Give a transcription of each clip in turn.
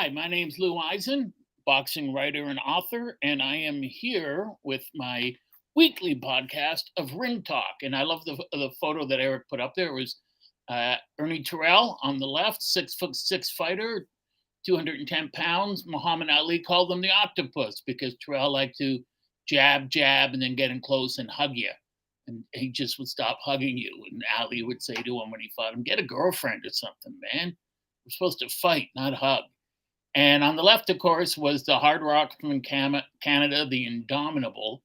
Hi, my name's Lou Eisen, boxing writer and author, and I am here with my weekly podcast of Ring Talk. And I love the photo that Eric put up there. It was Ernie Terrell on the left, 6'6" fighter, 210 pounds. Muhammad Ali called him the octopus because Terrell liked to jab, jab, and then get in close and hug you. And he just would stop hugging you. And Ali would say to him when he fought him, "Get a girlfriend or something, man. We're supposed to fight, not hug." And on the left, of course, was the hard rock from Canada, the indomitable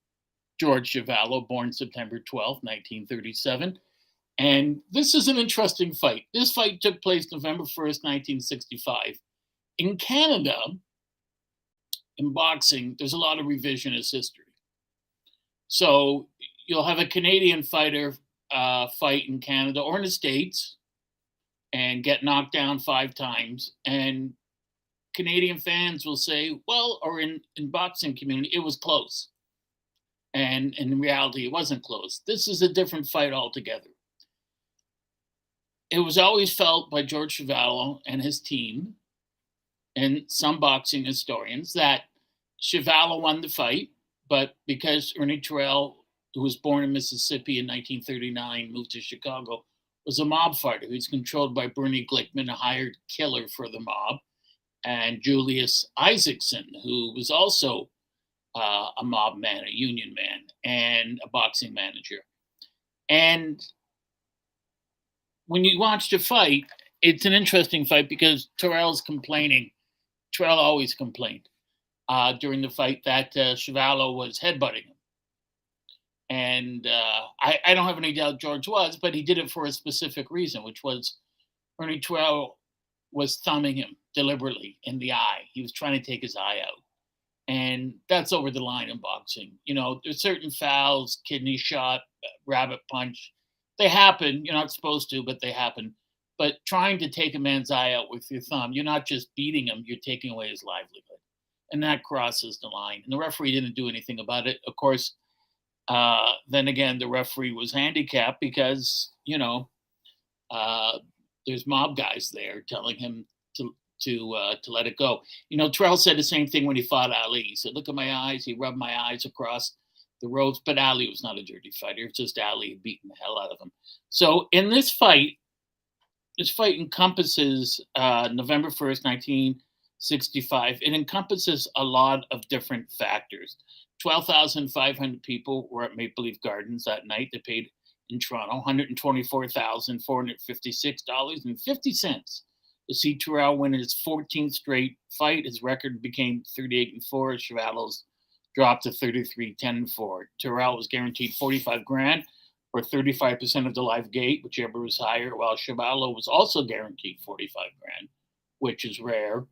George Chuvalo, born September 12th, 1937. And this is an interesting fight. This fight took place November 1st, 1965. In Canada, in boxing, there's a lot of revisionist history. So you'll have a Canadian fighter fight in Canada or in the States and get knocked down 5 times. And Canadian fans will say, well, or in boxing community, it was close. And in reality, it wasn't close. This is a different fight altogether. It was always felt by George Chuvalo and his team and some boxing historians that Chuvalo won the fight, but because Ernie Terrell, who was born in Mississippi in 1939, moved to Chicago, was a mob fighter. He was controlled by Bernie Glickman, a hired killer for the mob, and Julius Isaacson, who was also a mob man, a union man, and a boxing manager. And when you watch the fight, it's an interesting fight because Terrell's complaining. Terrell always complained during the fight that Chuvalo was headbutting him. And I don't have any doubt George was, but he did it for a specific reason, which was Ernie Terrell was thumbing him deliberately in the eye. He was trying to take his eye out. And that's over the line in boxing. You know, there's certain fouls, kidney shot, rabbit punch. They happen. You're not supposed to, but they happen. But trying to take a man's eye out with your thumb, you're not just beating him, you're taking away his livelihood. And that crosses the line. And the referee didn't do anything about it. Of course, then again, the referee was handicapped because, there's mob guys there telling him to let it go. You know, Terrell said the same thing when he fought Ali. He said, "Look at my eyes." He rubbed my eyes across the ropes. But Ali was not a dirty fighter. It's just Ali beating the hell out of him. So in this fight encompasses November 1st, 1965. It encompasses a lot of different factors. 12,500 people were at Maple Leaf Gardens that night. They paid in Toronto $124,456.50 to see Terrell win his 14th straight fight. His record became 38-4. Chuvalo's dropped to 33-10-4. Terrell was guaranteed 45 grand or 35% of the live gate, whichever was higher, while Chuvalo was also guaranteed 45 grand, which is rare,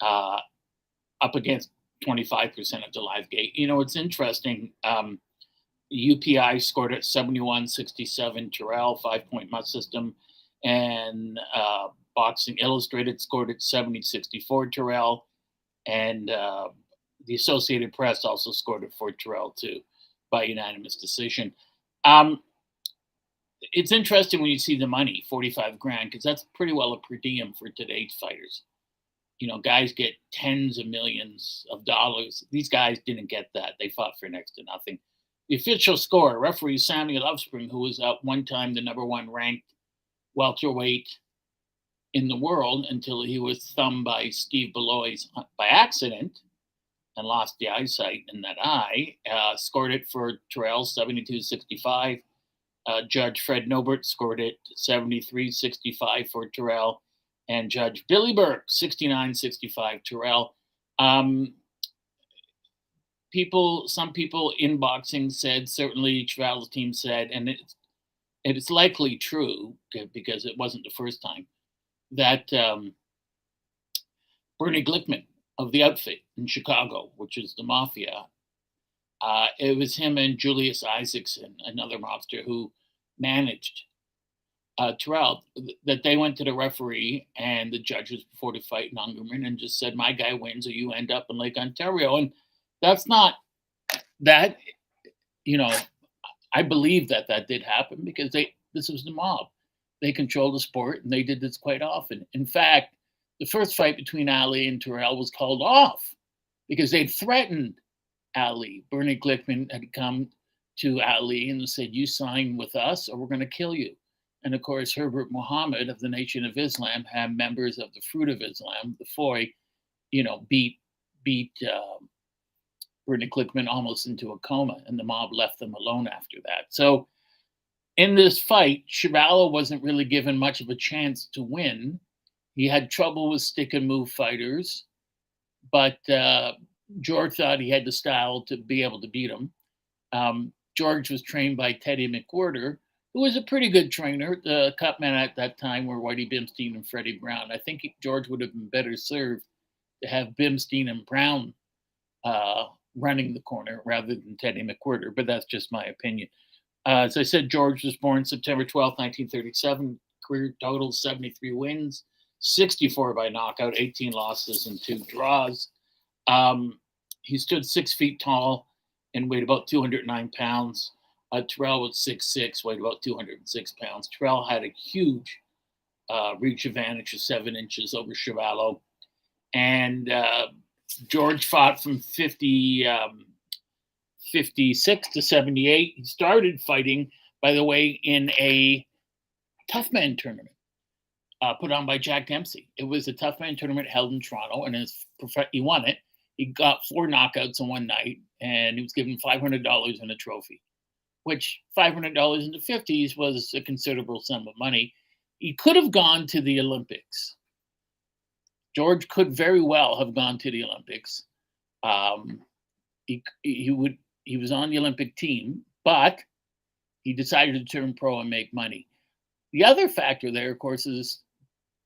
up against 25% of the live gate. You know, it's interesting. UPI scored at 71-67 Terrell, 5-point must system, and Boxing Illustrated scored at 70-64 Terrell, and the Associated Press also scored it for Terrell too, by unanimous decision. It's interesting when you see the money, 45 grand, because that's pretty well a per diem for today's fighters. You know, guys get tens of millions of dollars. These guys didn't get that. They fought for next to nothing. The official score, referee Samuel Upspring, who was at one time the number one ranked welterweight in the world until he was thumbed by Steve Belois by accident and lost the eyesight in that eye, scored it for Terrell 72-65. Judge Fred Nobert scored it 73-65 for Terrell. And Judge Billy Burke, 69-65 Terrell. Some people in boxing said, certainly Chuvalo's team said, and it's likely true because it wasn't the first time, that Bernie Glickman of the outfit in Chicago, which is the mafia, it was him and Julius Isaacson, another mobster, who managed Terrell, that they went to the referee and the judges before the fight in Ungerman and just said, "My guy wins or you end up in Lake Ontario." And that's not that, I believe that did happen because this was the mob. They control the sport and they did this quite often. In fact, the first fight between Ali and Terrell was called off because they'd threatened Ali. Bernie Glickman had come to Ali and said, "You sign with us or we're going to kill you." And of course, Herbert Muhammad of the Nation of Islam had members of the Fruit of Islam, the FOI, beat Bernie Glickman almost into a coma, and the mob left them alone after that. So in this fight, Chuvalo wasn't really given much of a chance to win. He had trouble with stick and move fighters, but George thought he had the style to be able to beat him. George was trained by Teddy McWhirter, who was a pretty good trainer. The cut men at that time were Whitey Bimstein and Freddie Brown. I think George would have been better served to have Bimstein and Brown running the corner rather than Teddy McWhirter, but that's just my opinion. As I said, George was born September 12, 1937. Career total 73 wins, 64 by knockout, 18 losses, and 2 draws. He stood 6 feet tall and weighed about 209 pounds. Terrell was 6'6", weighed about 206 pounds. Terrell had a huge reach advantage of 7 inches over Chuvalo. And George fought from 56 to 78. He started fighting, by the way, in a tough man tournament put on by Jack Dempsey. It was a tough man tournament held in Toronto, and he won it. He got 4 knockouts in one night, and he was given $500 in a trophy, which $500 in the 50s was a considerable sum of money. He could have gone to the Olympics. George could very well have gone to the Olympics. He was on the Olympic team, but he decided to turn pro and make money. The other factor there, of course, is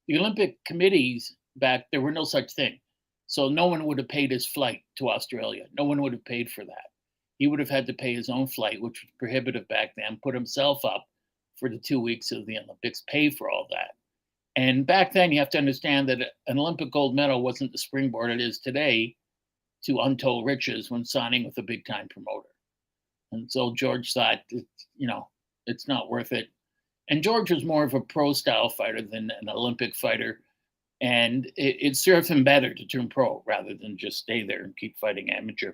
the Olympic committees back, there were no such thing. So no one would have paid his flight to Australia. No one would have paid for that. He would have had to pay his own flight, which was prohibitive back then, put himself up for the 2 weeks of the Olympics, pay for all that. And back then, you have to understand that an Olympic gold medal wasn't the springboard it is today to untold riches when signing with a big-time promoter. And so George thought, it's not worth it. And George was more of a pro-style fighter than an Olympic fighter. And it served him better to turn pro rather than just stay there and keep fighting amateur.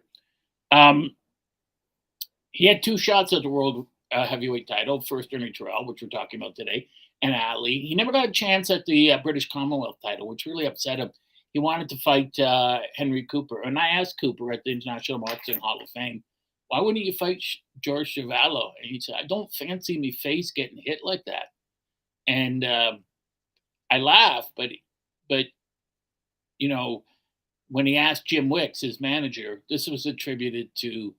He had 2 shots at the world heavyweight title. First, Ernie Terrell, which we're talking about today, and Ali. He never got a chance at the British Commonwealth title, which really upset him. He wanted to fight Henry Cooper. And I asked Cooper at the International Boxing Hall of Fame, why wouldn't you fight George Chuvalo? And he said, I don't fancy me face getting hit like that. And I laughed, but when he asked Jim Wicks, his manager, this was attributed to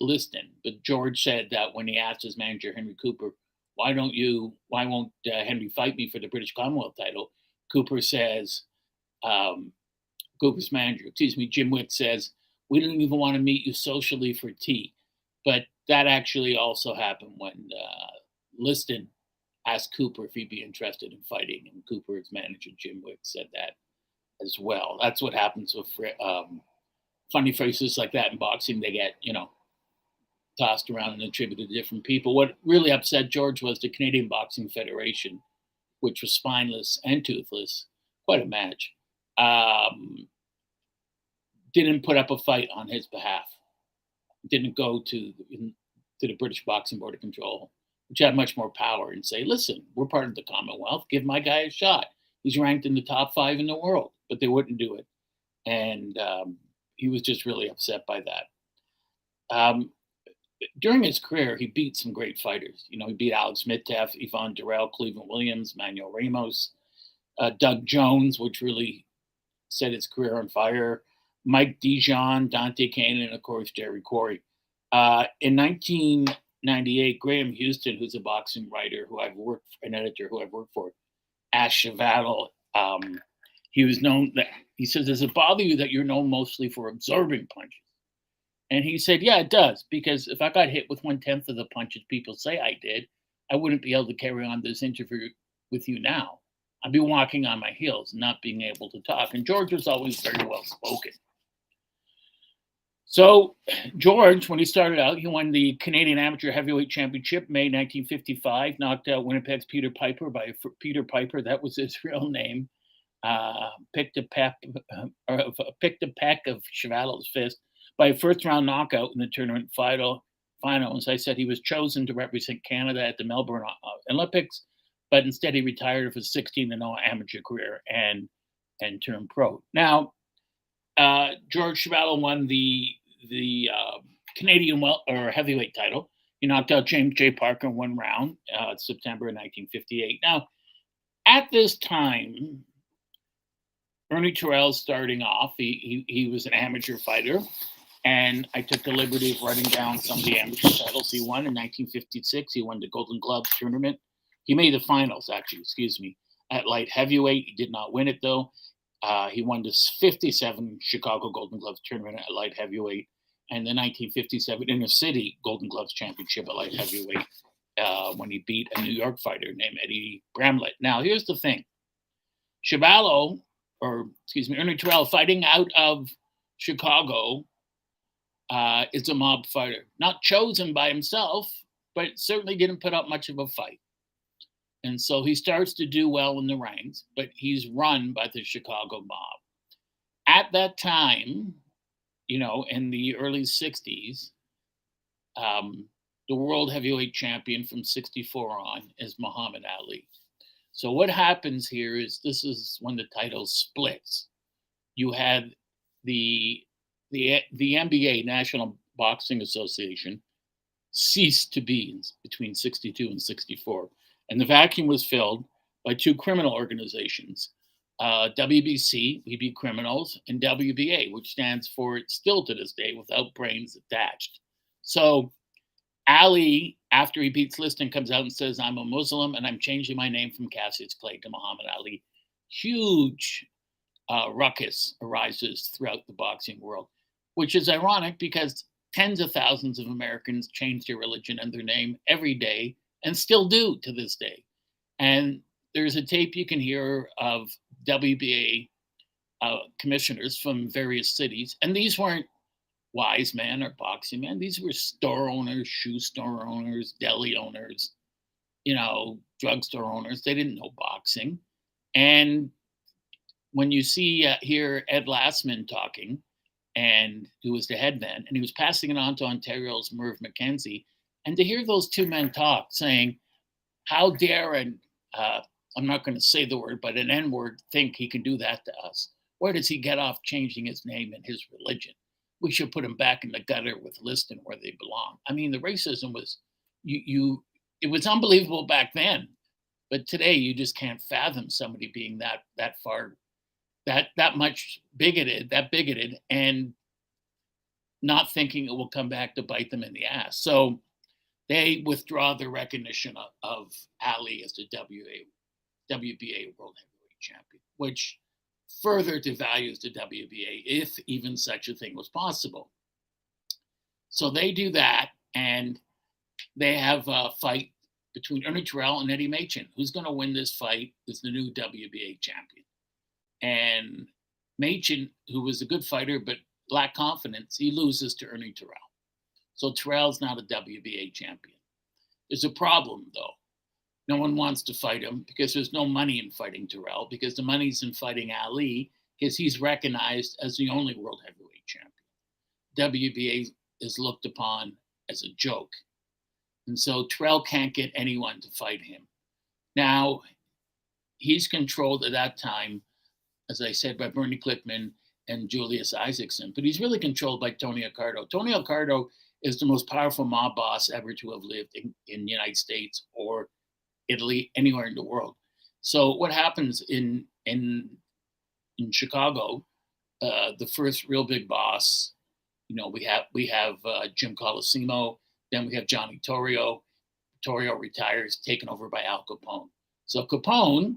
Liston. But George said that when he asked his manager, Henry Cooper, why won't Henry fight me for the British Commonwealth title? Cooper says, Cooper's manager, Jim Wicks says, we didn't even want to meet you socially for tea. But that actually also happened when Liston asked Cooper if he'd be interested in fighting, and Cooper's manager, Jim Wicks, said that as well. That's what happens with funny faces like that in boxing. They get, tossed around and attributed to different people. What really upset George was the Canadian Boxing Federation, which was spineless and toothless, quite a match, didn't put up a fight on his behalf. Didn't go to the British Boxing Board of Control, which had much more power, and say, listen, we're part of the Commonwealth. Give my guy a shot. He's ranked in the top 5 in the world. But they wouldn't do it. And he was just really upset by that. During his career, he beat some great fighters. He beat Alex Mitteff, Yvonne Durrell, Cleveland Williams, Manuel Ramos, Doug Jones, which really set his career on fire, Mike Dijon, Dante Kane, and of course, Jerry Corey. In 1998, Graham Houston, who's a boxing writer an editor who I've worked for, asked Chuvalo, he was known that, he says, does it bother you that you're known mostly for absorbing punches? And he said, yeah, it does, because if I got hit with 1/10 of the punches people say I did, I wouldn't be able to carry on this interview with you now. I'd be walking on my heels, not being able to talk. And George was always very well spoken. So George, when he started out, he won the Canadian Amateur Heavyweight Championship, May 1955, knocked out Winnipeg's Peter Piper. That was his real name. picked a peck of Chuvalo's fist by a first round knockout in the tournament final. As I said, he was chosen to represent Canada at the Melbourne Olympics, but instead he retired of his 16-0 amateur career and turned pro. Now, George Chuvalo won the Canadian heavyweight title. He knocked out James J. Parker in one round, September 1958. Now, at this time, Ernie Terrell starting off. He was an amateur fighter, and I took the liberty of writing down some of the amateur titles he won in 1956. He won the Golden Gloves tournament. He made the finals, actually, at light heavyweight. He did not win it, though. He won the 57 Chicago Golden Gloves tournament at light heavyweight and the 1957 Inner City Golden Gloves championship at light heavyweight when he beat a New York fighter named Eddie Bramlett. Now, here's the thing. Ernie Terrell, fighting out of Chicago, is a mob fighter. Not chosen by himself, but certainly didn't put up much of a fight. And so he starts to do well in the ranks, but he's run by the Chicago mob. At that time, in the early 60s, the world heavyweight champion from 64 on is Muhammad Ali. So what happens here is this is when the title splits. You had the NBA, National Boxing Association, ceased to be between 62 and 64. And the vacuum was filled by two criminal organizations, WBC, We Be Criminals, and WBA, which stands for, still to this day, Without Brains Attached. So Ali, after he beats Liston, comes out and says, I'm a Muslim and I'm changing my name from Cassius Clay to Muhammad Ali. Huge ruckus arises throughout the boxing world, which is ironic because tens of thousands of Americans change their religion and their name every day and still do to this day. And there's a tape you can hear of WBA commissioners from various cities. And these weren't wise men or boxing men. These were store owners, shoe store owners, deli owners, drugstore owners. They didn't know boxing. And when you hear Ed Lassman talking, and who was the head then, and he was passing it on to Ontario's Merv McKenzie, and to hear those two men talk, saying, how dare, and I'm not going to say the word, but an N-word, think he can do that to us? Where does he get off changing his name and his religion? We should put him back in the gutter with Liston where they belong. I mean, the racism was, it was unbelievable back then, but today you just can't fathom somebody being that far, that much bigoted, and not thinking it will come back to bite them in the ass. So they withdraw their recognition of Ali as the WBA World Heavyweight Champion, which further devalues the WBA, if even such a thing was possible. So they do that, and they have a fight between Ernie Terrell and Eddie Machen. Who's going to win this fight is the new WBA champion. And Machen, who was a good fighter but lacked confidence, he loses to Ernie Terrell. So Terrell's not a WBA champion. There's a problem, though. No one wants to fight him because there's no money in fighting Terrell, because the money's in fighting Ali, because he's recognized as the only world heavyweight champion. WBA is looked upon as a joke. And so Terrell can't get anyone to fight him. Now, he's controlled at that time, as I said, by Bernie Klickman and Julius Isaacson, but he's really controlled by Tony Accardo. Tony Accardo is the most powerful mob boss ever to have lived in the United States or Italy, anywhere in the world. So what happens in Chicago, the first real big boss, we have Jim Colosimo, then we have Johnny Torrio. Torrio retires, taken over by Al Capone. So Capone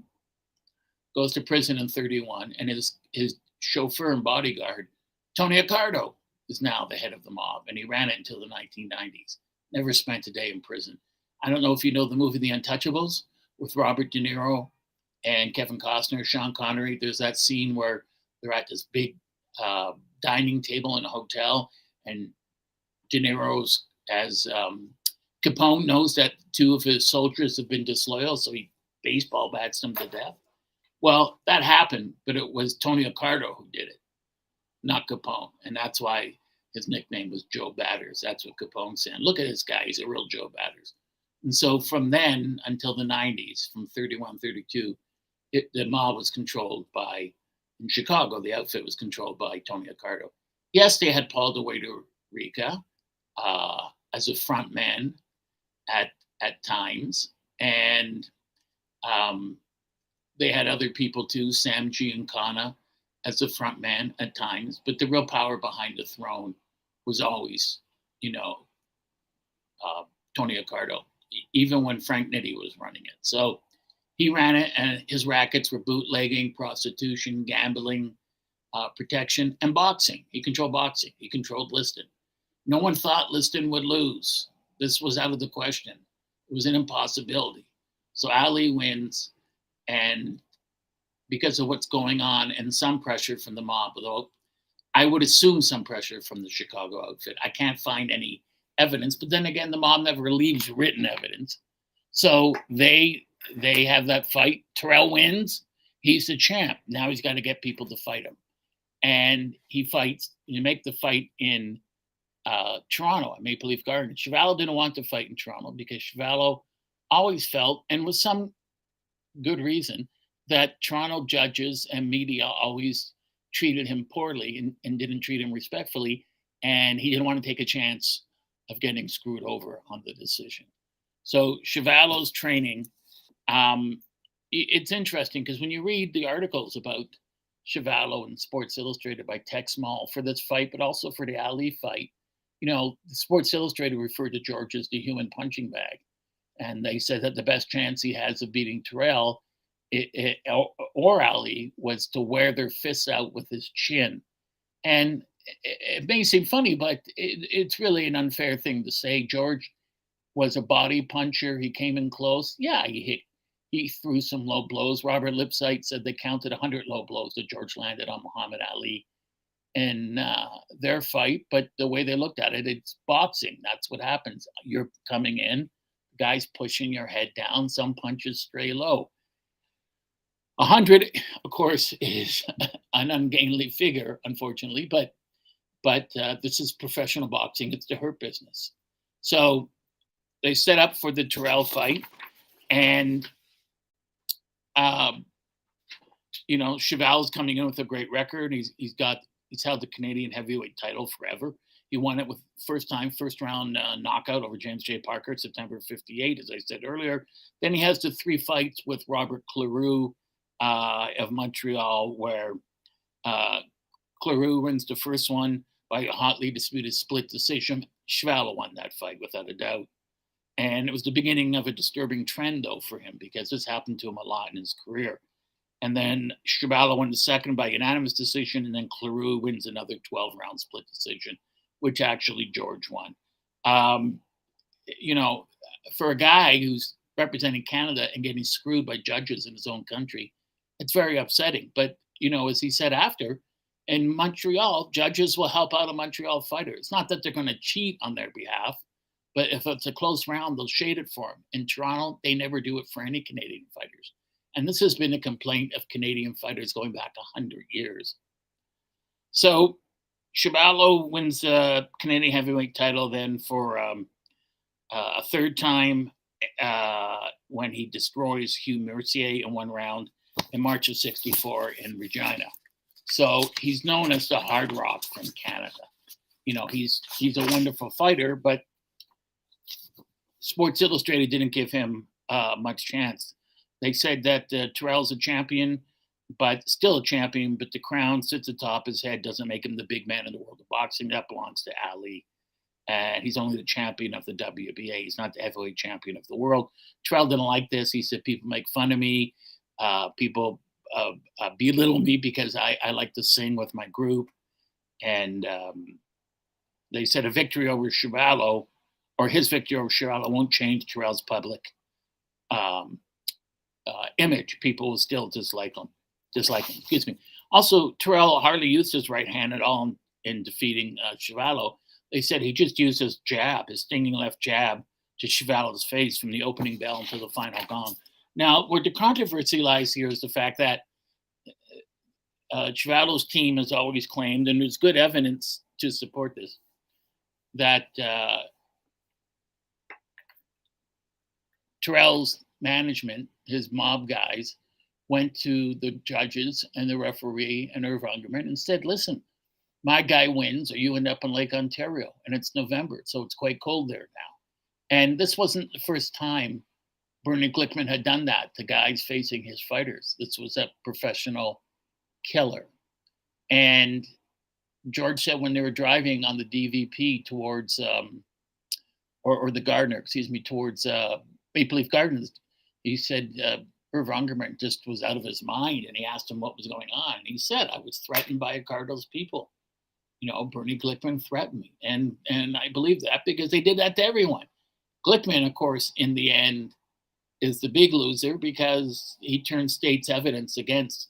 goes to prison in 1931, and his chauffeur and bodyguard, Tony Accardo, is now the head of the mob, and he ran it until the 1990s. Never spent a day in prison. I don't know if you know the movie The Untouchables with Robert De Niro and Kevin Costner, Sean Connery. There's that scene where they're at this big dining table in a hotel, and De Niro's, as Capone knows that two of his soldiers have been disloyal, so he baseball bats them to death. Well, that happened, but it was Tony Accardo who did it, not Capone. And that's why his nickname was Joe Batters. That's what Capone said. Look at this guy. He's a real Joe Batters. And so from then until the 90s, from 31, 32, the mob was controlled by, in Chicago, the outfit was controlled by Tony Accardo. Yes, they had Paul DeWader Rica as a front man at times. And they had other people too, Sam Giancana as a front man at times. But the real power behind the throne was always, Tony Accardo, even when Frank Nitti was running it. So he ran it, and his rackets were bootlegging, prostitution, gambling, protection, and boxing. He controlled boxing. He controlled Liston. No one thought Liston would lose. This was out of the question. It was an impossibility. So Ali wins, and because of what's going on and some pressure from the mob, although I would assume some pressure from the Chicago outfit. I can't find any evidence, but then again, the mob never leaves written evidence. So they have that fight. Terrell wins. He's the champ. Now he's got to get people to fight him. And he fights. You make the fight in Toronto at Maple Leaf Gardens. Chuvalo didn't want to fight in Toronto because Chuvalo always felt, and with some good reason, that Toronto judges and media always treated him poorly and didn't treat him respectfully. And he didn't want to take a chance of getting screwed over on the decision. So Chuvalo's training, it's interesting because when you read the articles about Chuvalo in Sports Illustrated by Tex Small for this fight, but also for the Ali fight, Sports Illustrated referred to George as the human punching bag. And they said that the best chance he has of beating Terrell or Ali was to wear their fists out with his chin. And it may seem funny, but it's really an unfair thing to say. George was a body puncher. He came in close. Yeah, he threw some low blows. Robert Lipsyte said they counted 100 low blows that George landed on Muhammad Ali in their fight. But the way they looked at it, it's boxing. That's what happens. You're coming in, guys pushing your head down. Some punches stray low. 100, of course, is an ungainly figure, unfortunately, but this is professional boxing. It's the hurt business. So they set up for the Terrell fight, and Chuvalo's coming in with a great record. He's held the Canadian heavyweight title forever. He won it with first round knockout over James J. Parker, September of '58, as I said earlier. Then he has the 3 fights with Robert Cleroux of Montreal, where Cleroux wins the first one by a hotly disputed split decision. Chuvalo won that fight without a doubt. And it was the beginning of a disturbing trend, though, for him, because this happened to him a lot in his career. And then Chuvalo won the second by unanimous decision, and then Cleroux wins another 12-round split decision, which actually George won. For a guy who's representing Canada and getting screwed by judges in his own country, it's very upsetting. But, as he said after, in Montreal, judges will help out a Montreal fighter. It's not that they're going to cheat on their behalf, but if it's a close round, they'll shade it for him. In Toronto, they never do it for any Canadian fighters. And this has been a complaint of Canadian fighters going back 100 years. So Chuvalo wins the Canadian heavyweight title then for a third time when he destroys Hugh Mercier in one round in March of '64 in Regina. So he's known as the Hard Rock from Canada. He's a wonderful fighter, but Sports Illustrated didn't give him much chance. They said that Terrell's a champion, but still a champion, but the crown sits atop his head, doesn't make him the big man in the world of boxing. That belongs to Ali. And he's only the champion of the WBA. He's not the heavyweight champion of the world. Terrell didn't like this. He said, people make fun of me. People belittle me because I like to sing with my group. And they said a victory over Chuvalo, or his victory over Chuvalo, won't change Terrell's public image. People will still dislike him. Excuse me. Also, Terrell hardly used his right hand at all in defeating Chuvalo. They said he just used his jab, his stinging left jab, to Chuvalo's face from the opening bell until the final gong. Now, where the controversy lies here is the fact that Chuvalo's team has always claimed, and there's good evidence to support this, that Terrell's management, his mob guys, went to the judges and the referee and Irv Ungerman and said, listen, my guy wins or you end up in Lake Ontario. And it's November, so it's quite cold there now. And this wasn't the first time Bernie Glickman had done that to guys facing his fighters. This was a professional killer. And George said when they were driving on the DVP towards, or the Gardner, excuse me, towards Maple Leaf Gardens, he said Irv Ungerman just was out of his mind, and he asked him what was going on. And he said, I was threatened by Ricardo's people. You know, Bernie Glickman threatened me. And I believe that because they did that to everyone. Glickman, of course, in the end, is the big loser because he turned state's evidence against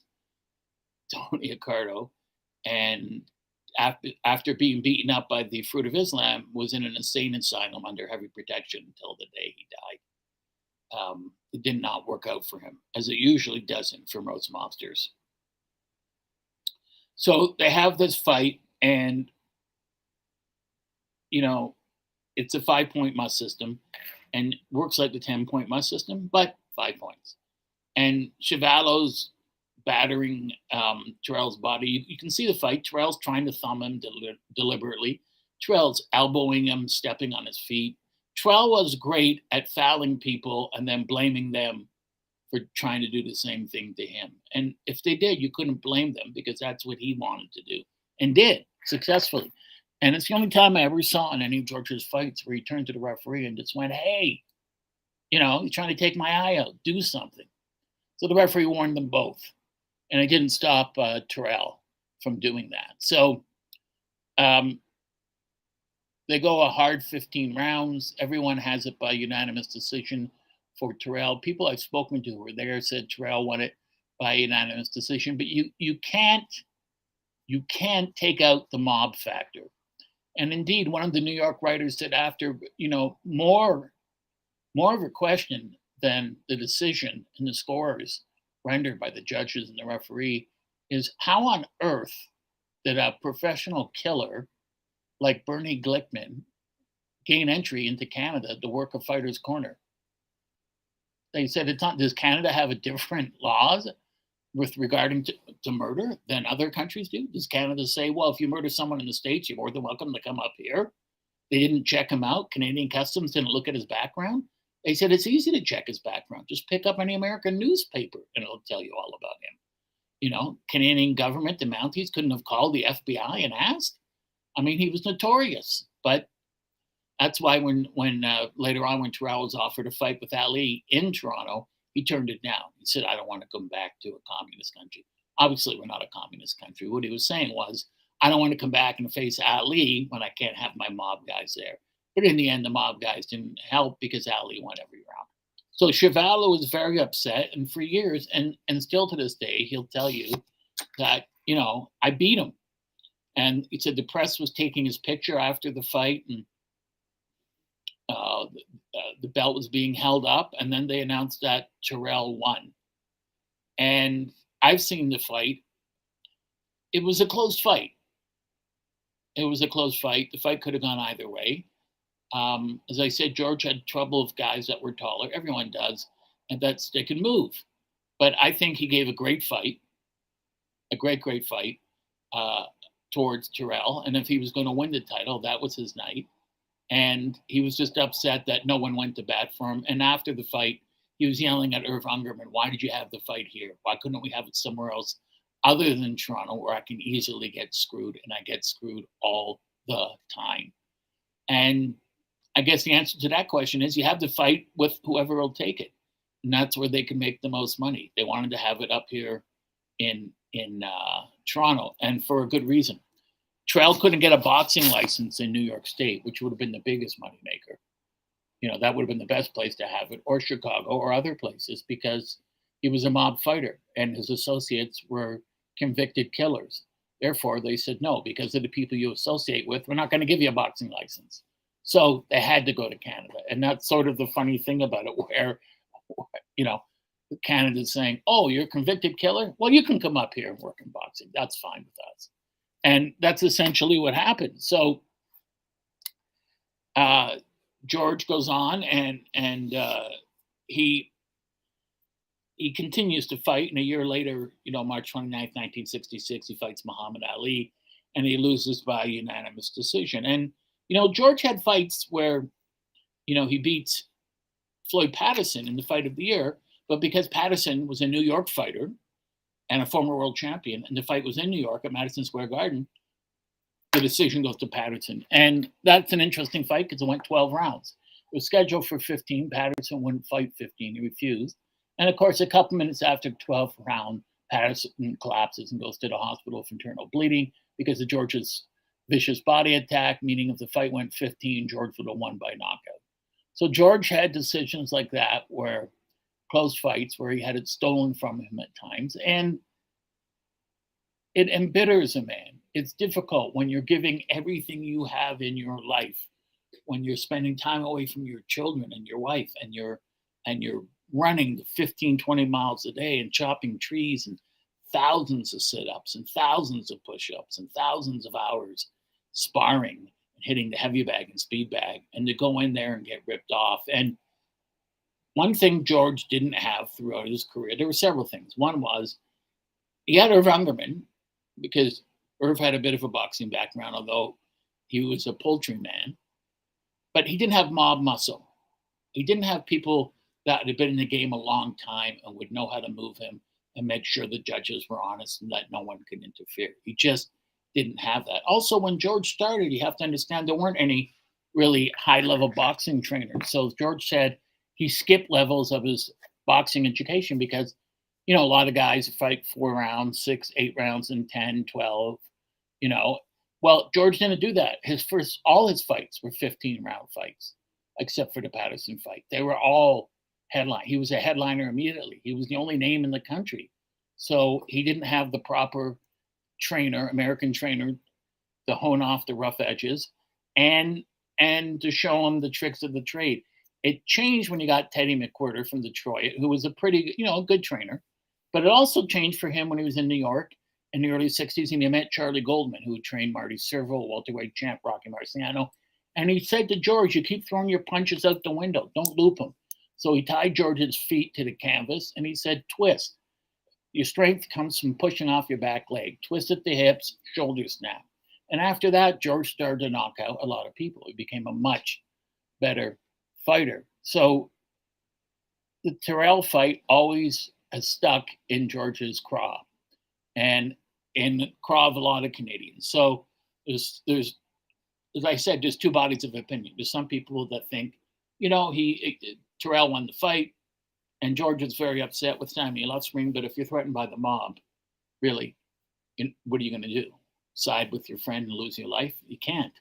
Tony Ricardo, and after being beaten up by the Fruit of Islam, was in an insane asylum under heavy protection until the day he died. It did not work out for him, as it usually doesn't for most mobsters. So they have this fight, and, you know, it's a 5-point must system and works like the 10-point must system, but 5 points. And Chuvalo's battering Terrell's body. You can see the fight. Terrell's trying to thumb him deliberately. Terrell's elbowing him, stepping on his feet. Terrell was great at fouling people and then blaming them for trying to do the same thing to him. And if they did, you couldn't blame them because that's what he wanted to do and did successfully. And it's the only time I ever saw in any of George's fights where he turned to the referee and just went, hey, you know, you're trying to take my eye out, do something. So the referee warned them both. And it didn't stop Terrell from doing that. So they go a hard 15 rounds. Everyone has it by unanimous decision for Terrell. People I've spoken to who were there said Terrell won it by unanimous decision. But you can't take out the mob factor. And indeed, one of the New York writers said after, you know, more of a question than the decision and the scores rendered by the judges and the referee is how on earth did a professional killer like Bernie Glickman gain entry into Canada to work a fighter's corner? They said, it's not, does Canada have a different laws with regarding to murder than other countries do? Does Canada say, well, if you murder someone in the States, you're more than welcome to come up here? They didn't check him out. Canadian Customs didn't look at his background. They said it's easy to check his background. Just pick up any American newspaper and it'll tell you all about him. You know, Canadian government, the Mounties couldn't have called the FBI and asked. I mean, he was notorious. But that's why when later on when Terrell was offered a fight with Ali in Toronto, he turned it down. He said, I don't want to come back to a communist country. Obviously, we're not a communist country. What he was saying was, I don't want to come back and face Ali when I can't have my mob guys there. But in the end, the mob guys didn't help because Ali won every round. So Chuvalo was very upset. And for years, and still to this day, he'll tell you that, you know, I beat him. And he said the press was taking his picture after the fight, and the belt was being held up. And then they announced that Terrell won. And I've seen the fight. It was a close fight. It was a close fight. The fight could have gone either way. As I said, George had trouble with guys that were taller. Everyone does, and that stick and move. But I think he gave a great fight, a great fight towards Terrell. And if he was going to win the title, that was his night. And he was just upset that no one went to bat for him. And after the fight, he was yelling at Irv Ungerman, why did you have the fight here? Why couldn't we have it somewhere else other than Toronto where I can easily get screwed? And I get screwed all the time. And I guess the answer to that question is you have to fight with whoever will take it. And that's where they can make the most money. They wanted to have it up here in Toronto, and for a good reason. Terrell couldn't get a boxing license in New York State, which would have been the biggest moneymaker. You know, that would have been the best place to have it, or Chicago, or other places, because he was a mob fighter and his associates were convicted killers. Therefore, they said, no, because of the people you associate with, we're not going to give you a boxing license. So they had to go to Canada. And that's sort of the funny thing about it, where, you know, Canada's saying, "Oh, you're a convicted killer? Well, you can come up here and work in boxing. That's fine with us." And that's essentially what happened. So uh, George goes on, and he he continues to fight. And a year later, March 29th, 1966, he fights Muhammad Ali, and he loses by unanimous decision. And George had fights where he beats Floyd Patterson in the fight of the year, but because Patterson was a New York fighter and a former world champion, and the fight was in New York at Madison Square Garden, the decision goes to Patterson. And that's an interesting fight because it went 12 rounds. It was scheduled for 15. Patterson wouldn't fight 15. He refused. And of course, a couple minutes after the 12th round, Patterson collapses and goes to the hospital for internal bleeding because of George's vicious body attack, meaning if the fight went 15, George would have won by knockout. So George had decisions like that where close fights where he had it stolen from him at times. And it embitters a man. It's difficult when you're giving everything you have in your life, when you're spending time away from your children and your wife, and you're running 15, 20 miles a day and chopping trees and thousands of sit-ups and thousands of push-ups and thousands of hours sparring and hitting the heavy bag and speed bag, and to go in there and get ripped off. And one thing George didn't have throughout his career, there were several things. One was he had Irv Ungerman, because Irv had a bit of a boxing background, although he was a poultry man. But he didn't have mob muscle. He didn't have people that had been in the game a long time and would know how to move him and make sure the judges were honest and that no one could interfere. He just didn't have that. Also, when George started, you have to understand there weren't any really high-level boxing trainers. So George said he skipped levels of his boxing education because a lot of guys fight 4 rounds, 6, 8 rounds, and 10, 12, Well, George didn't do that. All his fights were 15-round fights, except for the Patterson fight. They were all headline. He was a headliner immediately. He was the only name in the country. So he didn't have the proper American trainer, to hone off the rough edges and to show him the tricks of the trade. It changed when you got Teddy McWhirter from Detroit, who was a pretty, good trainer. But it also changed for him when he was in New York in the early 60s, and he met Charlie Goldman, who trained Marty Servo, welterweight champ Rocky Marciano. And he said to George, you keep throwing your punches out the window. Don't loop them. So he tied George's feet to the canvas, and he said, twist. Your strength comes from pushing off your back leg. Twist at the hips, shoulder snap. And after that, George started to knock out a lot of people. He became a much better fighter. So the Terrell fight always has stuck in George's craw and in the craw of a lot of Canadians. So there's as I said, there's two bodies of opinion. There's some people that think, Terrell won the fight, and George is very upset with Sammy Lutzring. But if you're threatened by the mob, really, what are you going to do? Side with your friend and lose your life? You can't.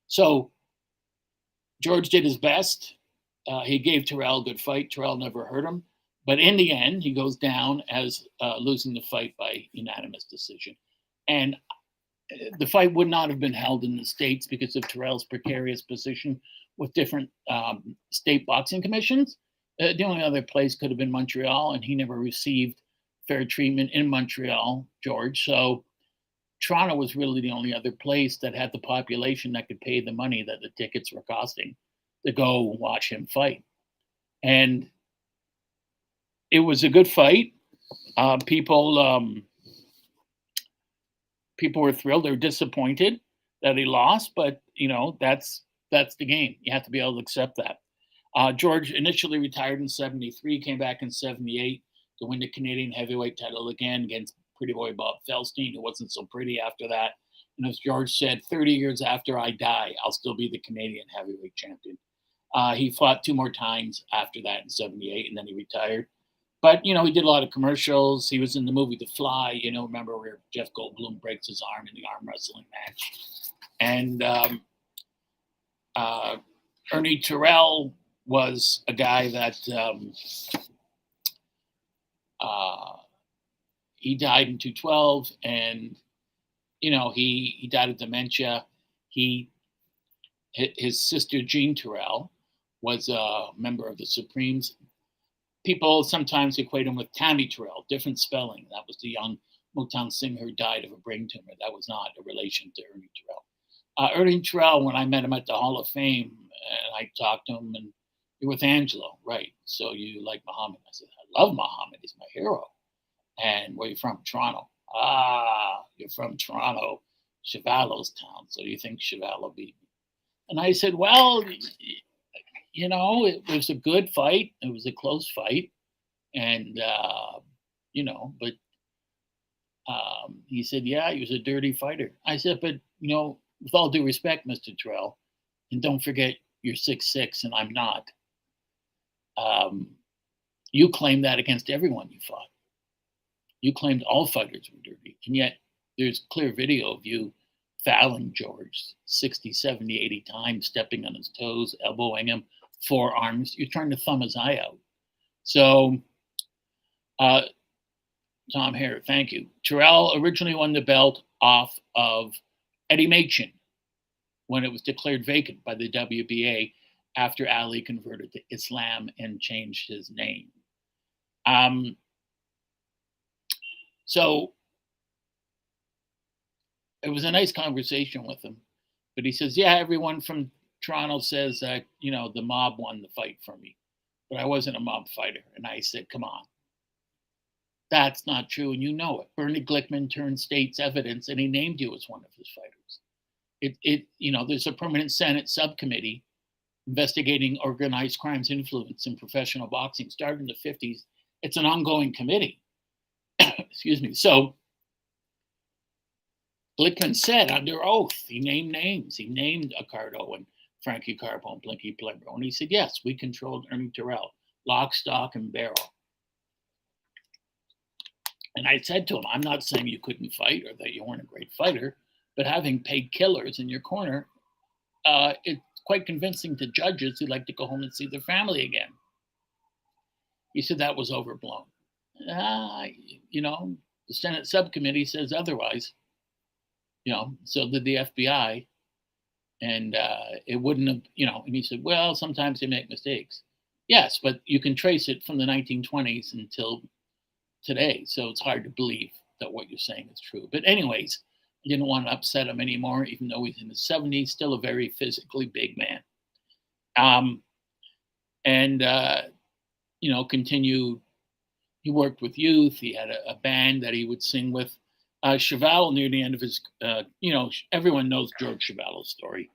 So George did his best. He gave Terrell a good fight. Terrell never hurt him. But in the end, he goes down as losing the fight by unanimous decision. And the fight would not have been held in the States because of Terrell's precarious position with different state boxing commissions. The only other place could have been Montreal, and he never received fair treatment in Montreal, George. So Toronto was really the only other place that had the population that could pay the money that the tickets were costing to go watch him fight. And it was a good fight. People were thrilled. They were disappointed that he lost, but that's the game. You have to be able to accept that. George initially retired in 73, came back in 78 to win the Canadian heavyweight title again against pretty boy Bob Feldstein, who wasn't so pretty after that. And as George said, 30 years after I die, I'll still be the Canadian heavyweight champion. He fought 2 more times after that in 78, and then he retired. But, he did a lot of commercials. He was in the movie The Fly, remember where Jeff Goldblum breaks his arm in the arm wrestling match. And Ernie Terrell was a guy that he died in 2012, and he died of dementia. His sister Jean Terrell was a member of the Supremes. people sometimes equate him with Tammy Terrell, different spelling. That was the young Motown singer who died of a brain tumor. That was not a relation to Ernie Terrell. Ernie Terrell, when I met him at the Hall of Fame, and I talked to him, and you're with Angelo, right? So you like Muhammad? I said, I love Muhammad. He's my hero. And where are you from? Toronto. Ah, you're from Toronto, Chuvalo's town. So you think Chuvalo beat me? And I said, well, it was a good fight. It was a close fight. And, but he said, yeah, he was a dirty fighter. I said, but, with all due respect, Mr. Terrell, and don't forget you're 6'6" and I'm not. You claimed that against everyone you fought. You claimed all fighters were dirty. And yet there's clear video of you fouling George 60, 70, 80 times, stepping on his toes, elbowing him, forearms. You're trying to thumb his eye out. So, Tom Hare, thank you. Terrell originally won the belt off of Eddie Machin when it was declared vacant by the WBA after Ali converted to Islam and changed his name. So it was a nice conversation with him, but he says, yeah, everyone from Toronto says that, the mob won the fight for me, but I wasn't a mob fighter. And I said, come on, that's not true. And you know it. Bernie Glickman turned state's evidence and he named you as one of his fighters. There's a permanent Senate subcommittee investigating organized crimes influence in professional boxing, started in the 50s. It's an ongoing committee. Excuse me. So Glickman said under oath, he named names. He named Accardo and Frankie Carpo and Blinky Plembo. And he said, yes, we controlled Ernie Terrell, lock, stock, and barrel. And I said to him, I'm not saying you couldn't fight or that you weren't a great fighter, but having paid killers in your corner, it's quite convincing to judges who like to go home and see their family again. He said that was overblown. The Senate subcommittee says otherwise. So did the FBI. And it wouldn't have, and he said, well, sometimes they make mistakes. Yes, but you can trace it from the 1920s until today. So it's hard to believe that what you're saying is true. But anyways, I didn't want to upset him anymore, even though he's in his 70s, still a very physically big man. Continued. He worked with youth. He had a band that he would sing with. Chuvalo, near the end of his, everyone knows George Chuvalo's story.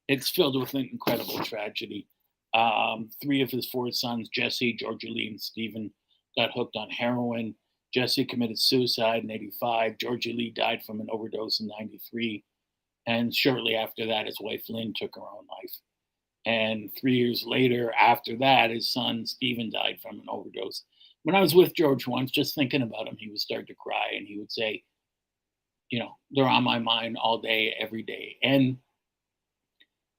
It's filled with an incredible tragedy. 3 of his 4 sons, Jesse, Georgia Lee, and Stephen, got hooked on heroin. Jesse committed suicide in 85. Georgia Lee died from an overdose in 93. And shortly after that, his wife Lynn took her own life. And 3 years later, after that, his son Stephen died from an overdose. When I was with George once, just thinking about him, he would start to cry and he would say, they're on my mind all day, every day. And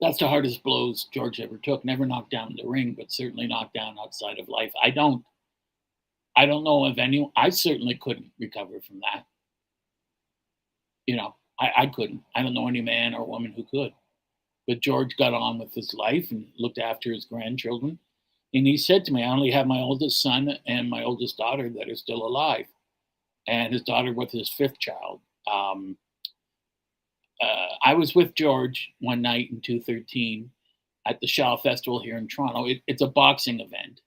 that's the hardest blows George ever took. Never knocked down in the ring, but certainly knocked down outside of life. I don't know of anyone. I certainly couldn't recover from that. I couldn't. I don't know any man or woman who could. But George got on with his life and looked after his grandchildren. And he said to me, I only have my oldest son and my oldest daughter that are still alive. And his daughter with his 5th child. I was with George one night in 2013 at the Shaw Festival here in Toronto. It's a boxing event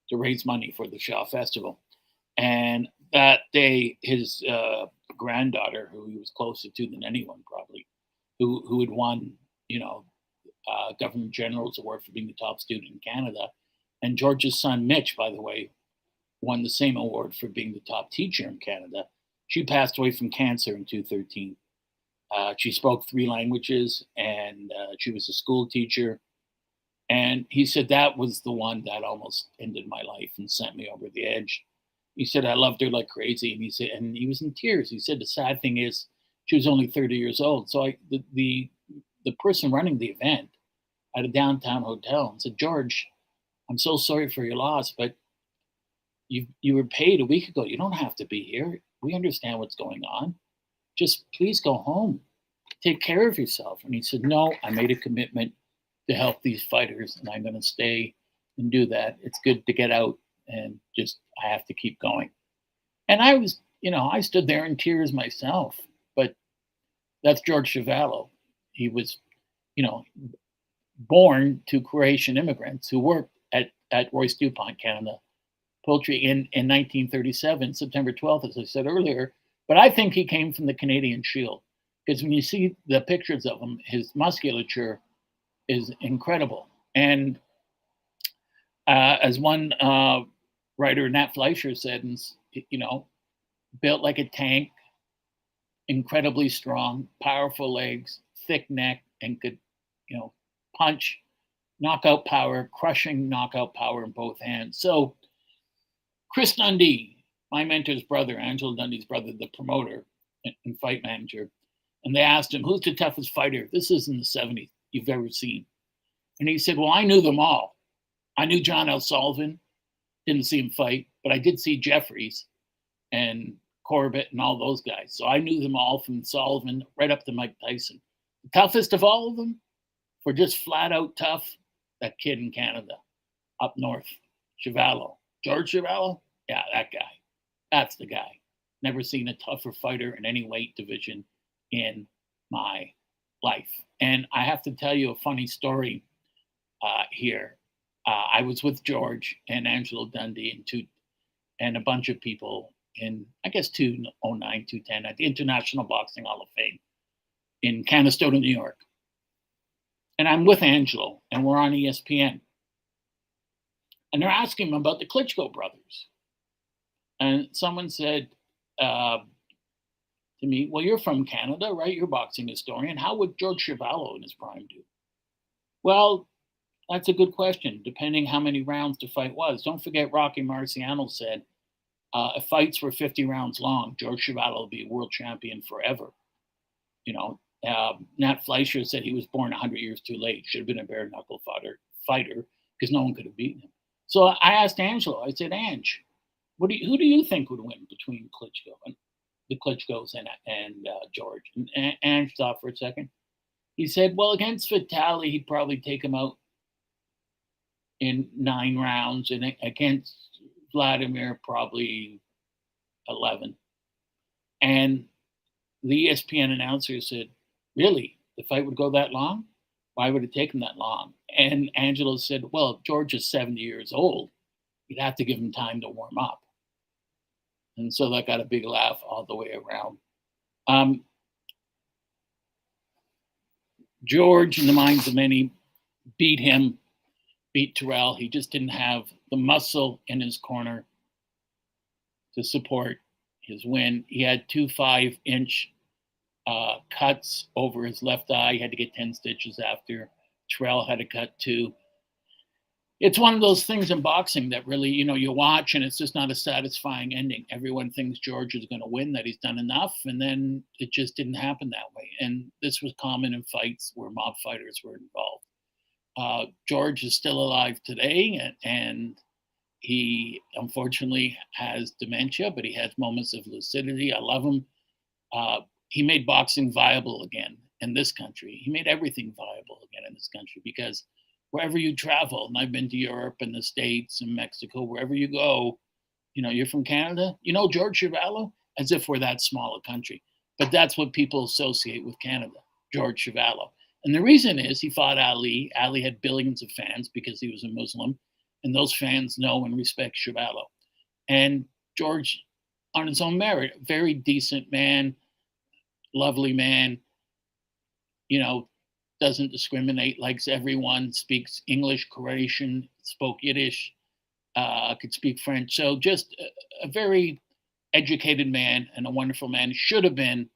to raise money for the Shaw Festival. And that day, his granddaughter, who he was closer to than anyone probably, who had won, Governor General's Award for being the top student in Canada. And George's son, Mitch, by the way, won the same award for being the top teacher in Canada. She passed away from cancer in 2013. She spoke 3 languages and she was a school teacher. And he said that was the one that almost ended my life and sent me over the edge. He said, I loved her like crazy. And he said, and he was in tears. He said, the sad thing is she was only 30 years old. So the person running the event at a downtown hotel and said, George, I'm so sorry for your loss, but you were paid a week ago. You don't have to be here. We understand what's going on. Just please go home. Take care of yourself. And he said, no, I made a commitment to help these fighters and I'm going to stay and do that. It's good to get out and just I have to keep going. And I stood there in tears myself. But that's George Chuvalo. He was, you know, born to Croatian immigrants who worked at Royce DuPont Canada Poultry in 1937, September 12th, as I said earlier. But I think he came from the Canadian Shield because when you see the pictures of him, his musculature is incredible. And as one writer, Nat Fleischer, said, built like a tank, incredibly strong, powerful legs, thick neck, and could, punch, knockout power, crushing knockout power in both hands. So Chris Dundee, my mentor's brother, Angelo Dundee's brother, the promoter and fight manager, and they asked him, who's the toughest fighter? This is in the 70s you've ever seen. And he said, well, I knew them all. I knew John L. Sullivan, didn't see him fight, but I did see Jeffries and Corbett and all those guys. So I knew them all from Sullivan right up to Mike Tyson. The toughest of all of them, for just flat out tough, that kid in Canada, up north, Chuvalo. George Chuvalo? Yeah, that guy. That's the guy. Never seen a tougher fighter in any weight division in my life. And I have to tell you a funny story here. I was with George and Angelo Dundee and a bunch of people in, I guess, 2009, 2010 at the International Boxing Hall of Fame in Canastota, New York. And I'm with Angelo, and we're on ESPN. And they're asking him about the Klitschko brothers. And someone said to me, well, you're from Canada, right? You're a boxing historian. How would George Chuvalo in his prime do? Well, that's a good question, depending how many rounds the fight was. Don't forget Rocky Marciano said, if fights were 50 rounds long, George Chuvalo would be a world champion forever. Nat Fleischer said he was born 100 years too late. Should have been a bare knuckle fighter because no one could have beaten him. So I asked Angelo. I said, Ange, who do you think would win between Klitschko and the Klitschkos and George? And Ange thought for a second. He said, well, against Vitali, he'd probably take him out in 9 rounds, and against Vladimir, probably 11. And the ESPN announcer said, really? The fight would go that long? Why would it take him that long? And Angelo said, well, George is 70 years old. You'd have to give him time to warm up. And so that got a big laugh all the way around. George, in the minds of many, beat Terrell. He just didn't have the muscle in his corner to support his win. He had 2 5-inch cuts over his left eye. He had to get 10 stitches after. Terrell had a cut too. It's one of those things in boxing that really, you watch and it's just not a satisfying ending. Everyone thinks George is going to win, that he's done enough, and then it just didn't happen that way. And this was common in fights where mob fighters were involved. George is still alive today, and he unfortunately has dementia, but he has moments of lucidity. I love him. He made boxing viable again in this country. He made everything viable again in this country because wherever you travel, and I've been to Europe and the States and Mexico, wherever you go, you're from Canada, George Chuvalo, as if we're that small a country. But that's what people associate with Canada, George Chuvalo. And the reason is he fought Ali. Ali had billions of fans because he was a Muslim, and those fans know and respect Chuvalo. And George, on his own merit, very decent man, lovely man, doesn't discriminate, likes everyone, speaks English, Croatian, spoke Yiddish, could speak French. So just a very educated man and a wonderful man. Should have been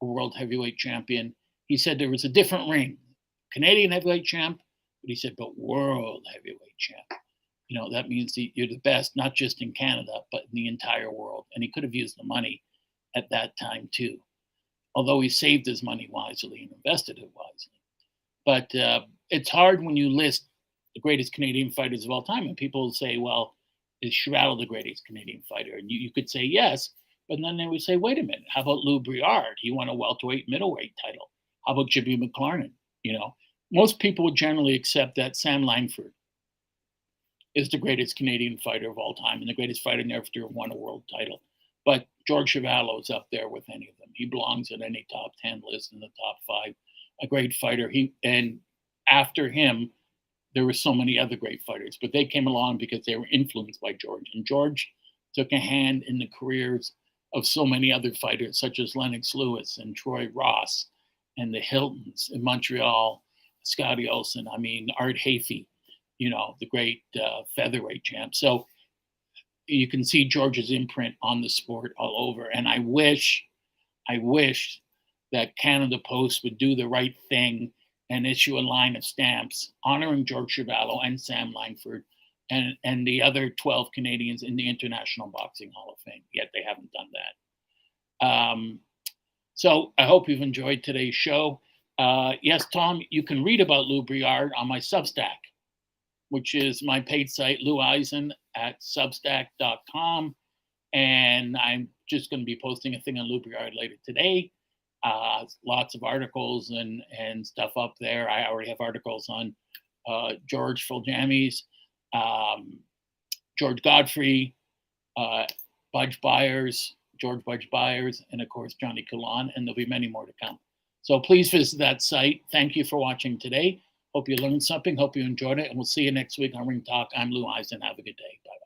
a world heavyweight champion. He said there was a different ring, Canadian heavyweight champ, but he said, but world heavyweight champ. That means you're the best, not just in Canada, but in the entire world. And he could have used the money at that time too, although he saved his money wisely and invested it wisely. But it's hard when you list the greatest Canadian fighters of all time, and people say, well, is Chuvalo the greatest Canadian fighter? And you could say yes, but then they would say, wait a minute, how about Lou Briard? He won a welterweight, middleweight title. How about Jimmy McLarnin? Most people would generally accept that Sam Langford is the greatest Canadian fighter of all time and the greatest fighter never to have won a world title. But George Chuvalo is up there with any of them. He belongs in any top 10 list in the top 5. A great fighter. And after him, there were so many other great fighters, but they came along because they were influenced by George. And George took a hand in the careers of so many other fighters, such as Lennox Lewis and Troy Ross and the Hiltons in Montreal, Scotty Olsen, Art Hafey, the great featherweight champ. So you can see George's imprint on the sport all over. And I wish that Canada Post would do the right thing and issue a line of stamps honoring George Chuvalo and Sam Langford and the other 12 Canadians in the International Boxing Hall of Fame. Yet they haven't done that. So I hope you've enjoyed today's show. Yes, Tom, you can read about Lou Briard on my Substack, which is my paid site, Lou Eisen at substack.com. And I'm just going to be posting a thing on Lou Briard later today. Lots of articles and stuff up there. I already have articles on George Foljammies, George Godfrey, George Budge Byers, and of course, Johnny Coulon, and there'll be many more to come. So please visit that site. Thank you for watching today. Hope you learned something. Hope you enjoyed it. And we'll see you next week on Ring Talk. I'm Lou Eisen. Have a good day. Bye-bye.